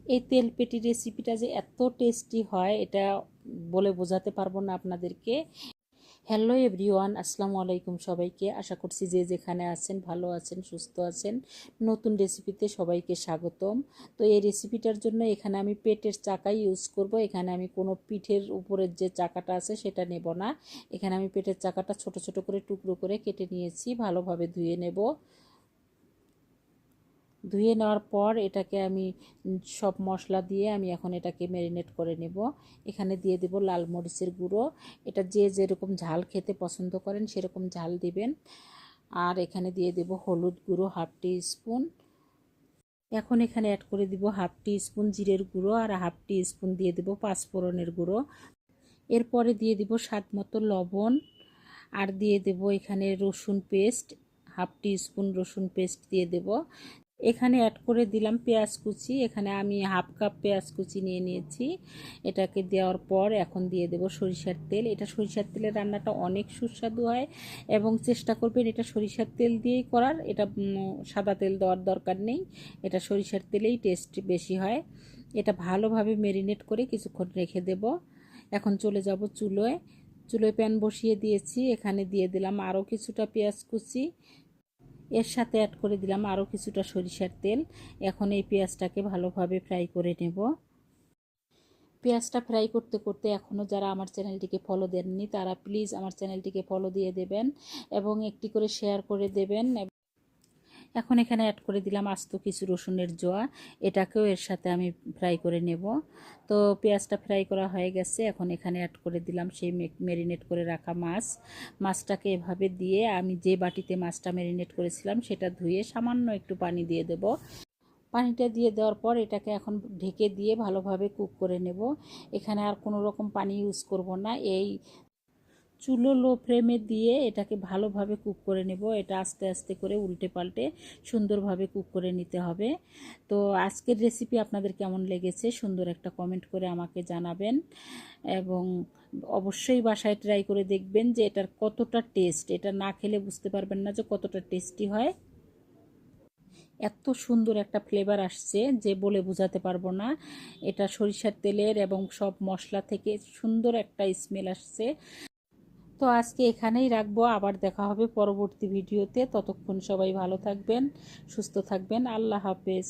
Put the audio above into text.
এই তেলপেটি রেসিপিটা যে এত টেস্টি হয় এটা বলে বোঝাতে পারবো না আপনাদেরকে। হ্যালো এভরিওয়ান, আসসালামু আলাইকুম সবাইকে। আশা করছি যে যেখানে আছেন ভালো আছেন, সুস্থ আছেন। নতুন রেসিপিতে সবাইকে স্বাগতম। তো এই রেসিপিটার জন্য এখানে আমি পেটের চাকাই ইউজ করব। এখানে আমি কোনো পিঠের উপরের যে চাকাটা আছে সেটা নেব না। এখানে আমি পেটের চাকাটা ছোট ছোট করে টুকরো করে কেটে নিয়েছি, ভালোভাবে ধুয়ে নেব। ধুয়ে নেওয়ার পর এটাকে আমি সব মশলা দিয়ে আমি এখন এটাকে ম্যারিনেট করে নেব। এখানে দিয়ে দেব লাল মরিচের গুঁড়ো। এটা যে যেরকম ঝাল খেতে পছন্দ করেন সেরকম ঝাল দিবেন। আর এখানে দিয়ে দেব হলুদ গুঁড়ো হাফ টি স্পুন। এখন এখানে অ্যাড করে দিব হাফ টি স্পুন জিরের গুঁড়ো আর হাফ টি স্পুন দিয়ে দেব পাঁচফোড়নের গুঁড়ো। এরপরে দিয়ে দিব স্বাদ মতো লবণ আর দিয়ে দেব এখানে রসুন পেস্ট, হাফ টি স্পুন রসুন পেস্ট দিয়ে দেব। এখানে অ্যাড করে দিলাম পেঁয়াজ কুচি। এখানে আমি হাফ কাপ পেঁয়াজ কুচি নিয়ে নিয়েছি। এটাকে দেওয়ার পর এখন দিয়ে দেব সরিষার তেল। এটা সরিষার তেলের রান্নাটা অনেক সুস্বাদু হয় এবং চেষ্টা করবেন এটা সরিষার তেল দিয়েই করার। এটা সাদা তেল দেওয়ার দরকার নেই, এটা সরিষার তেলেই টেস্ট বেশি হয়। এটা ভালোভাবে ম্যারিনেট করে কিছুক্ষণ রেখে দেব। এখন চলে যাব চুলোয়। চুলোয় প্যান বসিয়ে দিয়েছি। এখানে দিয়ে দিলাম আরও কিছুটা পেঁয়াজ কুচি। এর সাথে অ্যাড করে দিলাম আরও কিছুটা সরিষার তেল। এখন এই পেঁয়াজটাকে ভালোভাবে ফ্রাই করে নেব। পেঁয়াজটা ফ্রাই করতে করতে এখনও যারা আমার চ্যানেলটিকে ফলো দেননি তারা প্লিজ আমার চ্যানেলটিকে ফলো দিয়ে দেবেন এবং একটি করে শেয়ার করে দেবেন। এখন এখানে অ্যাড করে দিলাম আস্ত কিছু রসুনের জোয়া। এটাকেও এর সাথে আমি ফ্রাই করে নেব। তো পেঁয়াজটা ফ্রাই করা হয়ে গেছে। এখন এখানে অ্যাড করে দিলাম সেই ম্যারিনেট করে রাখা মাছটাকে এভাবে দিয়ে আমি যে বাটিতে মাছটা ম্যারিনেট করেছিলাম সেটা ধুয়ে সামান্য একটু পানি দিয়ে দেব। পানিটা দিয়ে দেওয়ার পর এটাকে এখন ঢেকে দিয়ে ভালোভাবে কুক করে নেব। এখানে আর কোনো রকম পানি ইউজ করব না। এই চুলো লো ফ্লেমে দিয়ে এটাকে ভালোভাবে কুক করে নেব। এটা আস্তে আস্তে করে উল্টে পাল্টে সুন্দরভাবে কুক করে নিতে হবে। তো আজকের রেসিপি আপনাদের কেমন লেগেছে সুন্দর একটা কমেন্ট করে আমাকে জানাবেন এবং অবশ্যই বাসায় ট্রাই করে দেখবেন যে এটার কতটা টেস্ট। এটা না খেলে বুঝতে পারবেন না যে কতটা টেস্টি হয়। এত সুন্দর একটা ফ্লেভার আসছে যে বলে বোঝাতে পারবো না। এটা সরিষার তেলের এবং সব মশলা থেকে সুন্দর একটা স্মেল আসছে। তো আজকে এখানেই রাখবো, আবার দেখা হবে পরবর্তী ভিডিওতে। ততক্ষণ সবাই ভালো থাকবেন, সুস্থ থাকবেন। আল্লাহ হাফেজ।